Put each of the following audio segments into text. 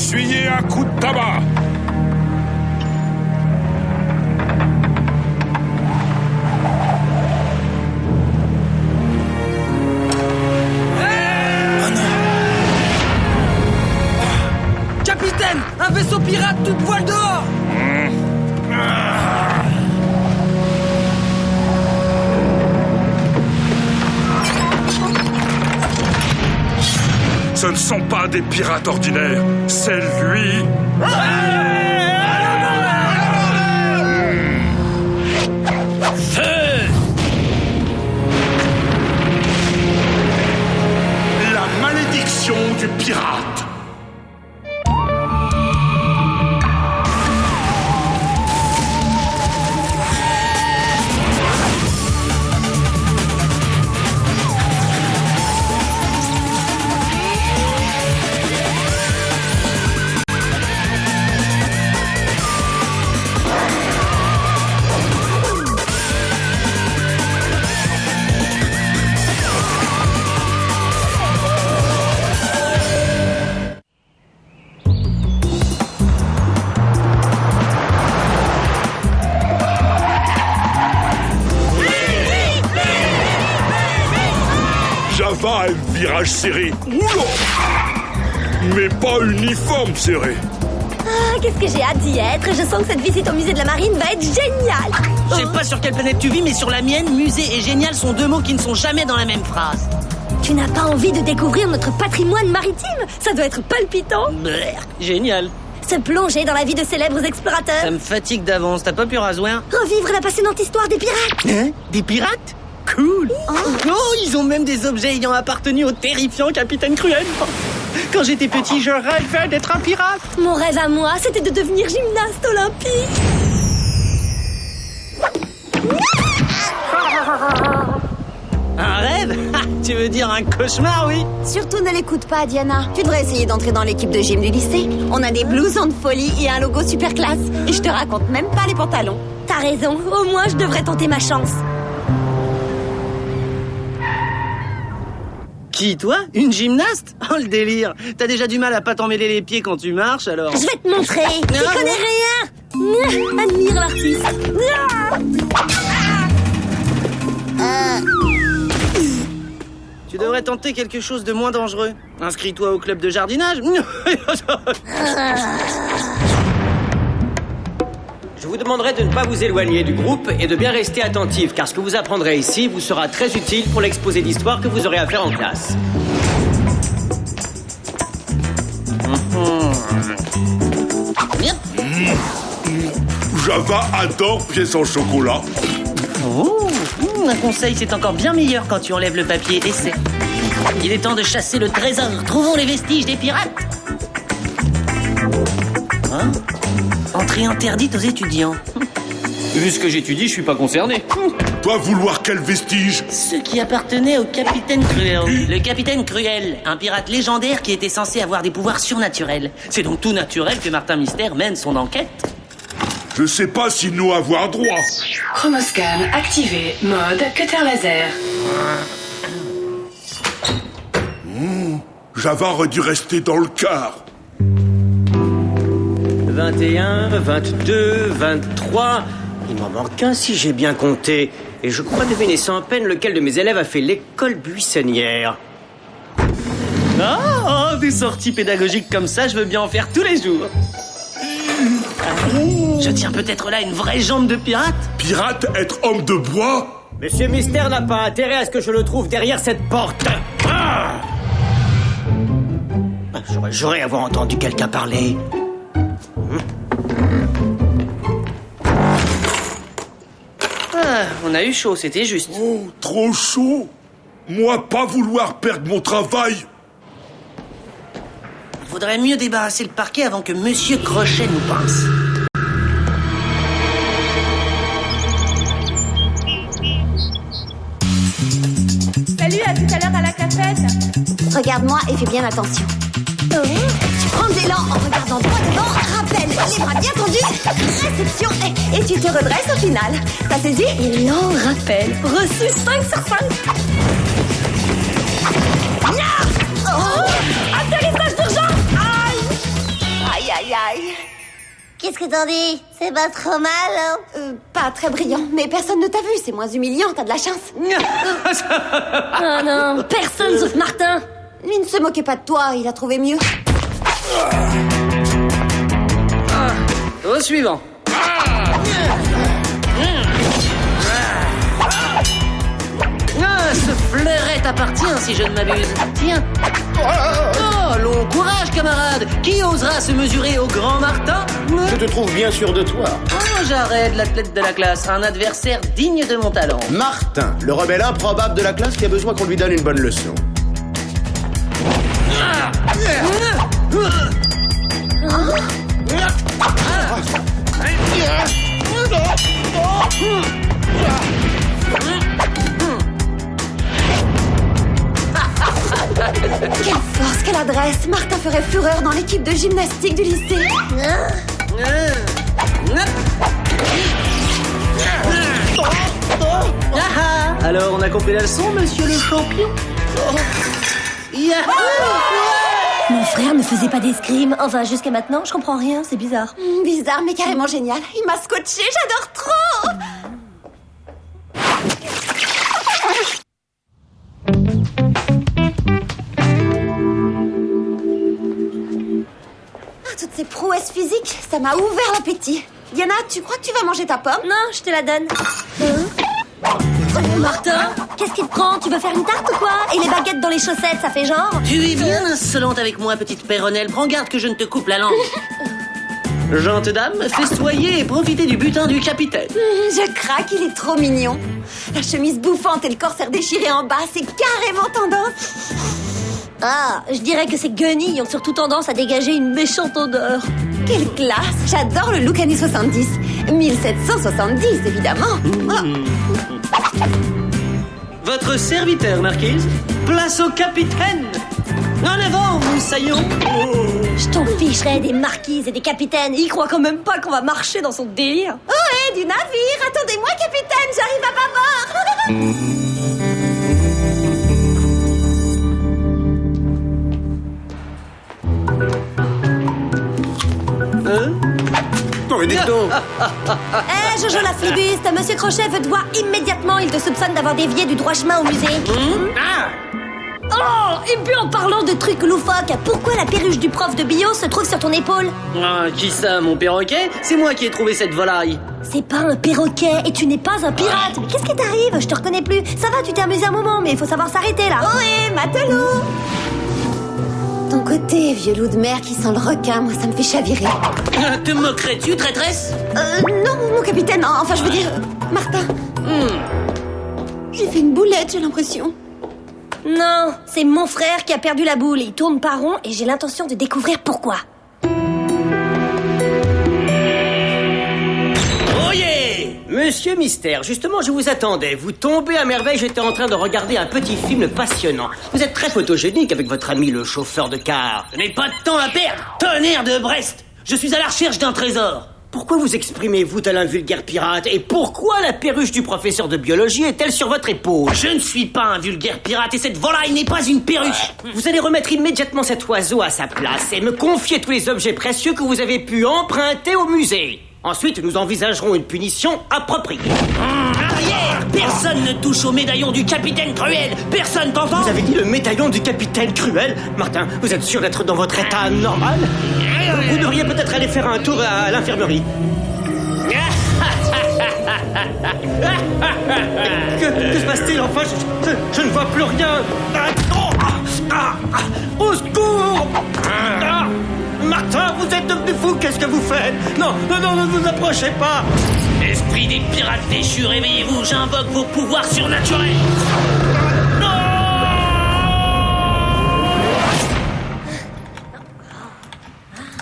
essuyez un coup de tabac. Capitaine, un vaisseau pirate toute voile dehors. Ce ne sont pas des pirates ordinaires, c'est lui. Feu! La malédiction du pirate. Java aime virage serré. Oula! Mais pas uniforme serré. Ah, qu'est-ce que j'ai hâte d'y être. Je sens que cette visite au musée de la marine va être géniale. Je sais pas sur quelle planète tu vis, mais sur la mienne, musée et génial sont deux mots qui ne sont jamais dans la même phrase. Tu n'as pas envie de découvrir notre patrimoine maritime? Ça doit être palpitant. Brrr, génial. Se plonger dans la vie de célèbres explorateurs. Ça me fatigue d'avance, t'as pas pu rasoir? Revivre la passionnante histoire des pirates. Hein? Des pirates? Cool. Oh, ils ont même des objets ayant appartenu au terrifiant capitaine Cruel. Quand j'étais petit, je rêvais d'être un pirate. Mon rêve à moi, c'était de devenir gymnaste olympique. Un rêve? Tu veux dire un cauchemar, oui? Surtout ne l'écoute pas, Diana. Tu devrais essayer d'entrer dans l'équipe de gym du lycée. On a des blousons de folie et un logo super classe. Et je te raconte même pas les pantalons. T'as raison, au moins je devrais tenter ma chance. Qui, toi? Une gymnaste? Oh, le délire. T'as déjà du mal à pas t'emmêler les pieds quand tu marches, alors... Je vais te montrer. Tu connais rien. Admire l'artiste. Tu devrais tenter quelque chose de moins dangereux. Inscris-toi au club de jardinage. Je vous demanderai de ne pas vous éloigner du groupe et de bien rester attentif, car ce que vous apprendrez ici vous sera très utile pour l'exposé d'histoire que vous aurez à faire en classe. Java adore pièces en chocolat. Oh, un conseil, c'est encore bien meilleur quand tu enlèves le papier. Essaie. Il est temps de chasser le trésor. Trouvons les vestiges des pirates. Hein? Entrée interdite aux étudiants. Vu ce que j'étudie, je suis pas concerné. Toi vouloir quel vestige? Ceux qui appartenaient au capitaine Cruel. Le capitaine Cruel, un pirate légendaire qui était censé avoir des pouvoirs surnaturels. C'est donc tout naturel que Martin Mystère mène son enquête. Je sais pas si nous avoir droit. Chromoscan activé. Mode cutter laser. Java aurait dû rester dans le quart. 21, 22, 23... Il m'en manque un si j'ai bien compté. Et je crois deviner sans peine lequel de mes élèves a fait l'école buissonnière. Oh, des sorties pédagogiques comme ça, je veux bien en faire tous les jours. Je tiens peut-être là une vraie jambe de pirate. Pirate, être homme de bois? Monsieur Mystère n'a pas intérêt à ce que je le trouve derrière cette porte. J'aurais avoir entendu quelqu'un parler. On a eu chaud, c'était juste. Oh, trop chaud. Moi, pas vouloir perdre mon travail. Faudrait mieux débarrasser le parquet avant que Monsieur Crochet nous pince. Salut, à tout à l'heure à la cafette. Regarde-moi et fais bien attention. Tu prends de l'élan en regardant droit devant. Rappel, les bras bien tendus. Réception et tu te redresses au final. T'as saisi? Élan, rappel. Reçu 5 sur 5. Oh, atterrissage d'urgence. Aïe. Qu'est-ce que t'en dis? C'est pas trop mal, hein? Pas très brillant, mais personne ne t'a vu, c'est moins humiliant, t'as de la chance. Oh non, personne sauf Martin. Lui ne se moquait pas de toi, il a trouvé mieux. Au suivant. Ce fleuret t'appartient si je ne m'abuse. Tiens. Oh, long courage, camarade. Qui osera se mesurer au grand Martin? Je te trouve bien sûr de toi. Oh, j'arrête, l'athlète de la classe. Un adversaire digne de mon talent. Martin, le rebelle improbable de la classe qui a besoin qu'on lui donne une bonne leçon. Quelle force, quelle adresse! Martin ferait fureur dans l'équipe de gymnastique du lycée. Alors, on a compris la leçon, monsieur le champion? Mon frère ne faisait pas d'escrime. Enfin, jusqu'à maintenant, je comprends rien, c'est bizarre. Bizarre, mais carrément génial. Il m'a scotché, j'adore trop! Toutes ces prouesses physiques, ça m'a ouvert l'appétit. Diana, tu crois que tu vas manger ta pomme? Non, je te la donne. Martin, qu'est-ce qui te prend? Tu veux faire une tarte ou quoi? Et les baguettes dans les chaussettes, ça fait genre? Tu es bien insolente avec moi, petite péronnelle. Prends garde que je ne te coupe la langue. Gente dame, festoyez et profitez du butin du capitaine. Je craque, il est trop mignon. La chemise bouffante et le corsaire déchiré en bas, c'est carrément tendance. Ah, je dirais que ces guenilles ont surtout tendance à dégager une méchante odeur. Quelle classe! J'adore le look années 70. 1770, évidemment. Votre serviteur, marquise. Place au capitaine. En avant, moussaillon. Je t'en ficherais des marquises et des capitaines. Il croit quand même pas qu'on va marcher dans son délire. Oh, du navire! Attendez-moi, capitaine, j'arrive à bâbord. Non, mais dites donc. Hé, Jojo la flibuste, Monsieur Crochet veut te voir immédiatement. Il te soupçonne d'avoir dévié du droit chemin au musée. Oh, et puis en parlant de trucs loufoques, pourquoi la perruche du prof de bio se trouve sur ton épaule? Ah, qui ça, mon perroquet? C'est moi qui ai trouvé cette volaille. C'est pas un perroquet et tu n'es pas un pirate. Mais qu'est-ce qui t'arrive? Je te reconnais plus. Ça va, tu t'es amusé un moment, mais il faut savoir s'arrêter là. Ohé, matelot! Ton côté, vieux loup de mer qui sent le requin, moi ça me fait chavirer. Te moquerais-tu, traîtresse? Non, mon capitaine, enfin je veux dire... Martin. J'ai fait une boulette, j'ai l'impression. Non, c'est mon frère qui a perdu la boule. Il tourne pas rond et j'ai l'intention de découvrir pourquoi. Oh yeah! Monsieur Mystère, justement, je vous attendais. Vous tombez à merveille, j'étais en train de regarder un petit film passionnant. Vous êtes très photogénique avec votre ami le chauffeur de car. Je n'ai pas de temps à perdre. Tonnerre de Brest. Je suis à la recherche d'un trésor. Pourquoi vous exprimez-vous tel un vulgaire pirate? Et pourquoi la perruche du professeur de biologie est-elle sur votre épaule? Je ne suis pas un vulgaire pirate et cette volaille n'est pas une perruche. Vous allez remettre immédiatement cet oiseau à sa place et me confier tous les objets précieux que vous avez pu emprunter au musée. Ensuite, nous envisagerons une punition appropriée. Arrière! Personne ne touche au médaillon du capitaine Cruel. Personne, t'entends? Vous avez dit le médaillon du capitaine Cruel? Martin, vous êtes sûr d'être dans votre état normal? Vous devriez peut-être aller faire un tour à l'infirmerie. Que se passe-t-il? Enfin, je ne vois plus rien. Au secours! Martin, vous êtes devenu fou, qu'est-ce que vous faites? Non, ne vous approchez pas. Esprit des pirates déchus, réveillez-vous, j'invoque vos pouvoirs surnaturels.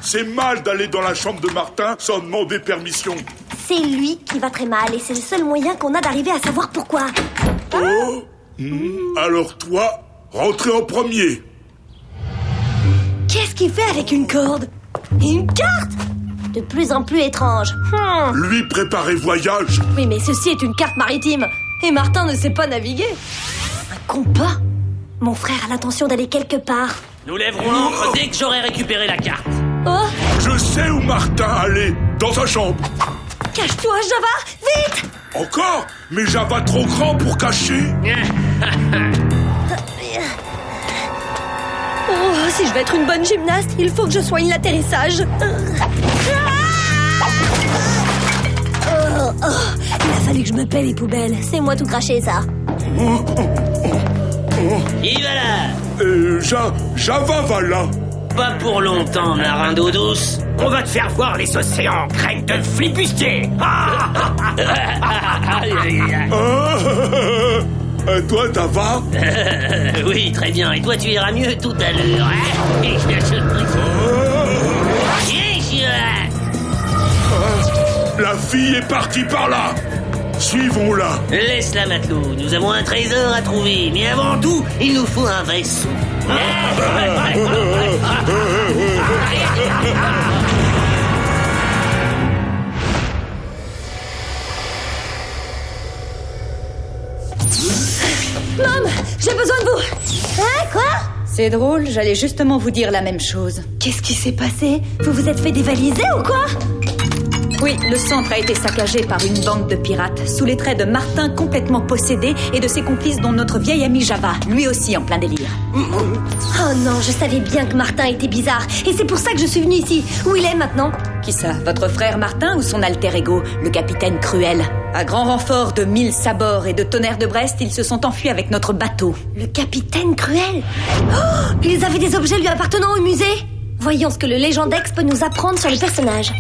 C'est mal d'aller dans la chambre de Martin sans demander permission. C'est lui qui va très mal et c'est le seul moyen qu'on a d'arriver à savoir pourquoi. Alors toi, rentrez en premier. Qu'est-ce qu'il fait avec une corde? Et une carte? De plus en plus étrange. Lui préparer voyage. Oui, mais ceci est une carte maritime. Et Martin ne sait pas naviguer. Un compas? Mon frère a l'intention d'aller quelque part. Nous lèverons l'ancre dès que j'aurai récupéré la carte. Oh, Je sais où Martin allait, dans sa chambre. Cache-toi, Java, vite! Encore? Mais Java trop grand pour cacher. Oh, si je veux être une bonne gymnaste, il faut que je soigne l'atterrissage. Il a fallu que je me paie les poubelles. C'est moi tout craché, ça. Et voilà. Java va là. Pas pour longtemps, marin d'eau douce. On va te faire voir les océans, crème de flibustier. Toi, ça va? Oui, très bien. Et toi, tu iras mieux tout à l'heure. La fille est partie par là. Suivons-la. Laisse-la, matelot. Nous avons un trésor à trouver. Mais avant tout, il nous faut un vaisseau. Maman, j'ai besoin de vous. Hein, quoi? C'est drôle, j'allais justement vous dire la même chose. Qu'est-ce qui s'est passé? Vous vous êtes fait dévaliser ou quoi? Oui, le centre a été saccagé par une bande de pirates, sous les traits de Martin complètement possédé et de ses complices dont notre vieil ami Java, lui aussi en plein délire. Oh non, je savais bien que Martin était bizarre. Et c'est pour ça que je suis venue ici. Où il est maintenant? Qui ça? Votre frère Martin ou son alter ego, le capitaine Cruel? À grand renfort de 1000 sabords et de tonnerre de Brest, ils se sont enfuis avec notre bateau. Le capitaine Cruel? Oh, ils avaient des objets lui appartenant au musée? Voyons ce que le Légendex peut nous apprendre sur le personnage.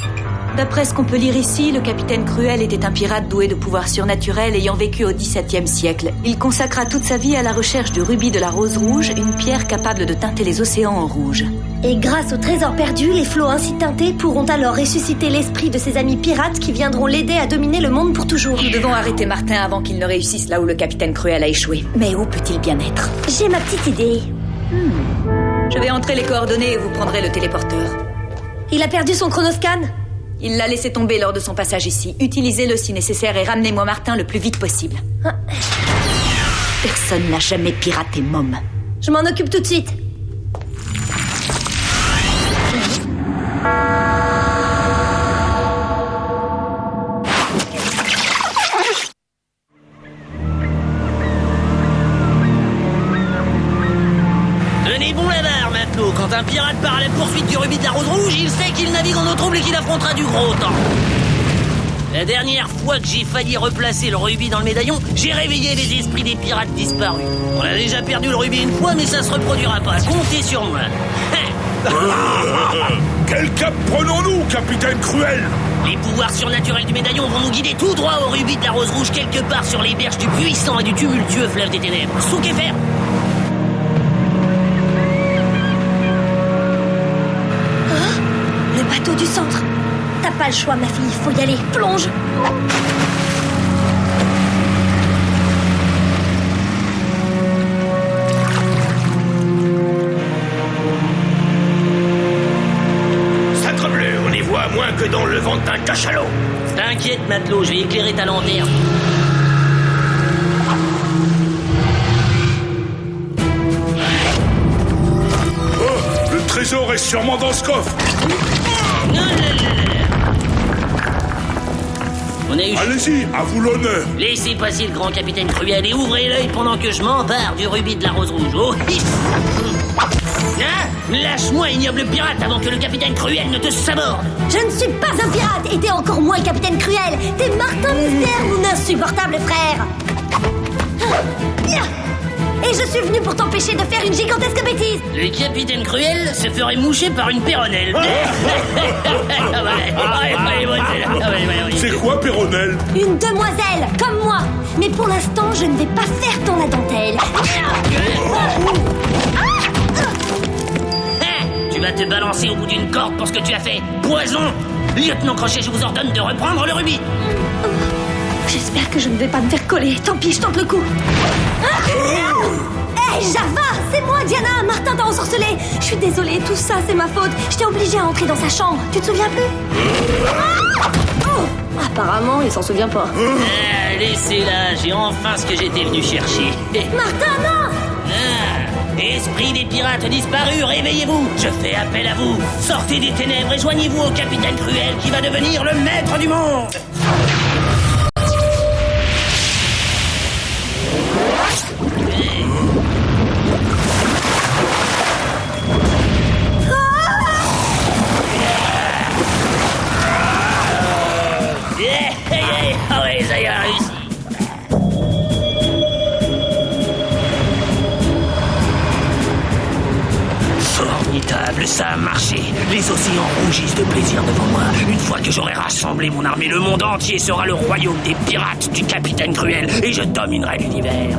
D'après ce qu'on peut lire ici, le capitaine Cruel était un pirate doué de pouvoirs surnaturels ayant vécu au XVIIe siècle. Il consacra toute sa vie à la recherche du rubis de la rose rouge, une pierre capable de teinter les océans en rouge. Et grâce au trésor perdu, les flots ainsi teintés pourront alors ressusciter l'esprit de ses amis pirates qui viendront l'aider à dominer le monde pour toujours. Nous devons arrêter Martin avant qu'il ne réussisse là où le capitaine Cruel a échoué. Mais où peut-il bien être? J'ai ma petite idée. Je vais entrer les coordonnées et vous prendrez le téléporteur. Il a perdu son chronoscan? Il l'a laissé tomber lors de son passage ici. Utilisez-le si nécessaire et ramenez-moi Martin le plus vite possible. Personne n'a jamais piraté Mom. Je m'en occupe tout de suite. Tenez bon la barre, matelot. Quand un pirate part à la poursuite du rubis de la rose rouge, il sait qu'il navigue en eau trouble et qu'il affrontera du gros temps. La dernière fois que j'ai failli replacer le rubis dans le médaillon, j'ai réveillé les esprits des pirates disparus. On a déjà perdu le rubis une fois, mais ça se reproduira pas. Comptez sur moi. Quel cap prenons-nous, capitaine Cruel? Les pouvoirs surnaturels du médaillon vont nous guider tout droit au rubis de la rose rouge, quelque part sur les berges du puissant et du tumultueux fleuve des ténèbres. Souk et fer. Le bateau du centre. T'as pas le choix, ma fille, faut y aller. Plonge. Sacrebleu, on y voit moins que dans le ventre d'un cachalot. T'inquiète, matelot, je vais éclairer ta lanterne. Oh, le trésor est sûrement dans ce coffre. On a eu... Allez-y, à vous l'honneur. Laissez passer le grand capitaine Cruel et ouvrez l'œil pendant que je m'empare du rubis de la rose rouge. Oh, hein? Lâche-moi, ignoble pirate, avant que le capitaine Cruel ne te saborde. Je ne suis pas un pirate et t'es encore moins le capitaine Cruel. T'es Martin Mystère, mon insupportable frère. Et je suis venu pour t'empêcher de faire une gigantesque bêtise. Le capitaine Cruel se ferait moucher par une péronnelle. C'est quoi, Péronnelle? Une demoiselle, comme moi. Mais pour l'instant, je ne vais pas faire ton la dentelle. Tu vas te balancer au bout d'une corde pour ce que tu as fait. Poison! Lieutenant Crochet, je vous ordonne de reprendre le rubis. J'espère que je ne vais pas me faire coller. Tant pis, je tente le coup. Hé, Java, c'est moi, Diana. Martin t'a ensorcelé. Je suis désolée, tout ça, c'est ma faute. J'étais obligée à entrer dans sa chambre. Tu te souviens plus? Apparemment, il s'en souvient pas. Laissez-la, j'ai enfin ce que j'étais venu chercher. Martin, non! Esprit des pirates disparus, réveillez-vous. Je fais appel à vous. Sortez des ténèbres et joignez-vous au capitaine Cruel qui va devenir le maître du monde. Ah ouais, ça y a réussi. Formidable, ça a marché. Les océans rougissent de plaisir devant moi. Une fois que j'aurai rassemblé mon armée, le monde entier sera le royaume des pirates du capitaine Cruel et je dominerai l'univers.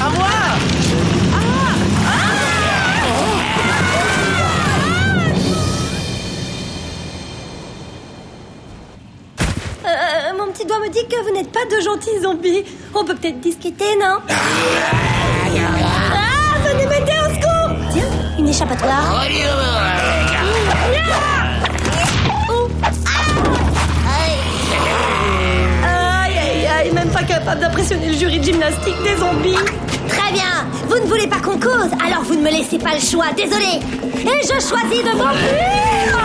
À moi! Mon petit doigt me dit que vous n'êtes pas de gentils zombies. On peut peut-être discuter, non? Venez m'aider, au secours! Tiens, une échappatoire. Aïe, même pas capable d'impressionner le jury de gymnastique des zombies. Très bien. Vous ne voulez pas qu'on cause, alors vous ne me laissez pas le choix. Désolé. Et je choisis de m'enfuir.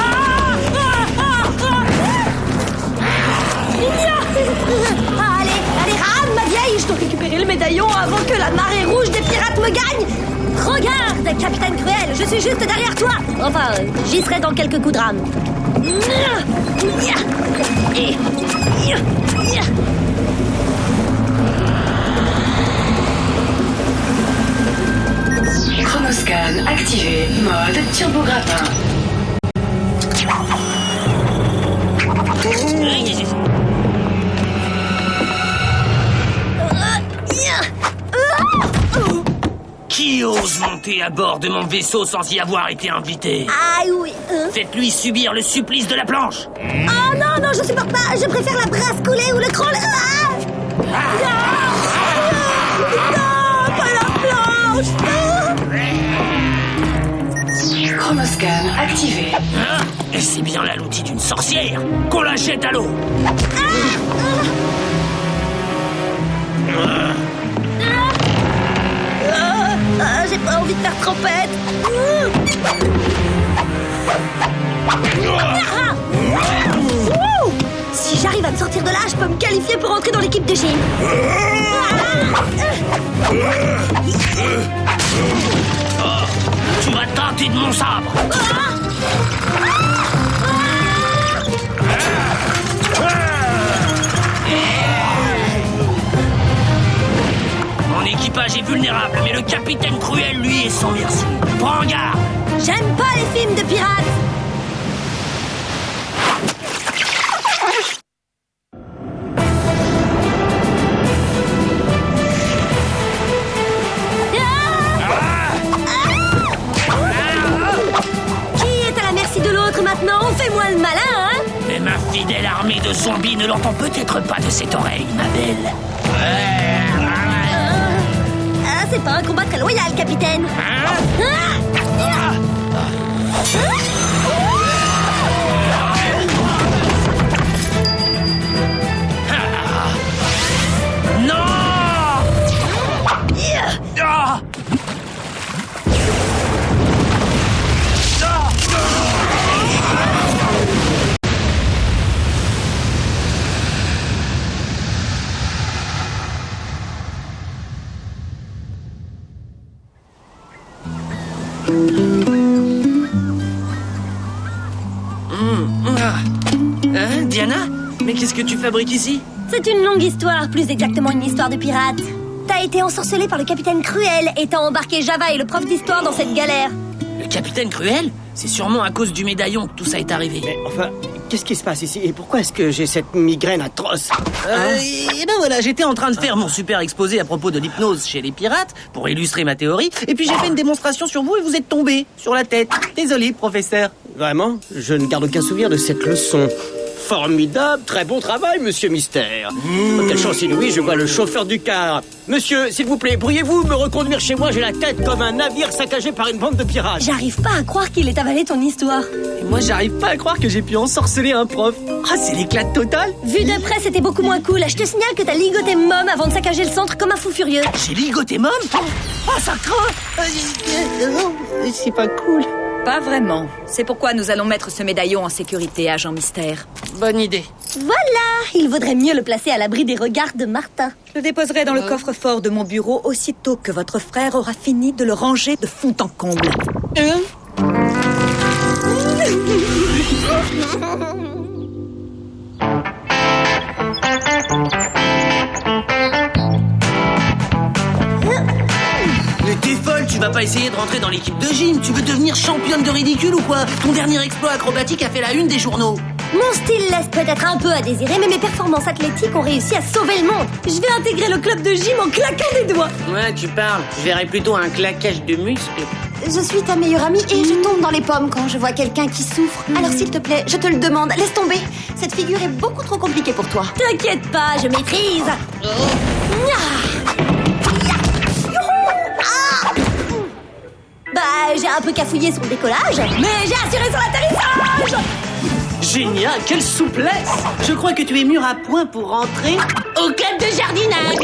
Allez, rame, ma vieille. Je dois récupérer le médaillon avant que la marée rouge des pirates me gagne. Regarde, capitaine Cruel, je suis juste derrière toi. Enfin, j'y serai dans quelques coups de rame. Chronoscan activé. Mode turbograppin. Qui ose monter à bord de mon vaisseau sans y avoir été invité? Ah oui. Faites-lui subir le supplice de la planche. Oh non, je supporte pas. Je préfère la brasse coulée ou le crawl. Pas la planche. Chronoscan activé. Et c'est bien là l'outil d'une sorcière. Qu'on la jette à l'eau. J'ai pas envie de faire trompette. Si j'arrive à me sortir de là, je peux me qualifier pour entrer dans l'équipe de gym. Tu vas tenter de mon sabre. Mon équipage est vulnérable, mais le capitaine Cruel, lui, est sans merci. Prends garde. J'aime pas les films de pirates. Fais-moi le malin, hein? Mais ma fidèle armée de zombies ne l'entend peut-être pas de cette oreille, ma belle. C'est pas un combat très loyal, capitaine. Non! Diana? Mais qu'est-ce que tu fabriques ici? C'est une longue histoire, plus exactement une histoire de pirate. T'as été ensorcelé par le capitaine Cruel et t'as embarqué Java et le prof d'histoire dans cette galère. Le capitaine Cruel? C'est sûrement à cause du médaillon que tout ça est arrivé. Mais enfin, qu'est-ce qui se passe ici? Et pourquoi est-ce que j'ai cette migraine atroce? Et ben voilà, j'étais en train de faire mon super exposé à propos de l'hypnose chez les pirates pour illustrer ma théorie. Et puis j'ai fait une démonstration sur vous et vous êtes tombé sur la tête. Désolé, professeur. Vraiment? Je ne garde aucun souvenir de cette leçon. Formidable, très bon travail, monsieur Mystère. Oh, quelle chance inouïe, je vois le chauffeur du car. Monsieur, s'il vous plaît, pourriez-vous me reconduire chez moi? J'ai la tête comme un navire saccagé par une bande de pirates. J'arrive pas à croire qu'il ait avalé ton histoire. Et moi, j'arrive pas à croire que j'ai pu ensorceler un prof. Ah, c'est l'éclat total. Vu de près, c'était beaucoup moins cool. Je te signale que t'as ligoté Mom avant de saccager le centre comme un fou furieux. J'ai ligoté Mom? Oh, ça craint. C'est pas cool. Pas vraiment. C'est pourquoi nous allons mettre ce médaillon en sécurité, agent Mystère. Bonne idée. Voilà, il vaudrait mieux le placer à l'abri des regards de Martin. Je le déposerai dans le coffre-fort de mon bureau aussitôt que votre frère aura fini de le ranger de fond en comble. Mais t'es folle, tu vas pas essayer de rentrer dans l'équipe de gym. Tu veux devenir championne de ridicule ou quoi? Ton dernier exploit acrobatique a fait la une des journaux. Mon style laisse peut-être un peu à désirer, mais mes performances athlétiques ont réussi à sauver le monde. Je vais intégrer le club de gym en claquant des doigts. Ouais, tu parles. Je verrais plutôt un claquage de muscles. Je suis ta meilleure amie et je tombe dans les pommes quand je vois quelqu'un qui souffre. Alors s'il te plaît, je te le demande, laisse tomber. Cette figure est beaucoup trop compliquée pour toi. T'inquiète pas, je maîtrise. Bah, j'ai un peu cafouillé sur le décollage, mais j'ai assuré sur l'atterrissage. Génial, quelle souplesse! Je crois que tu es mûr à point pour rentrer au club de jardinage.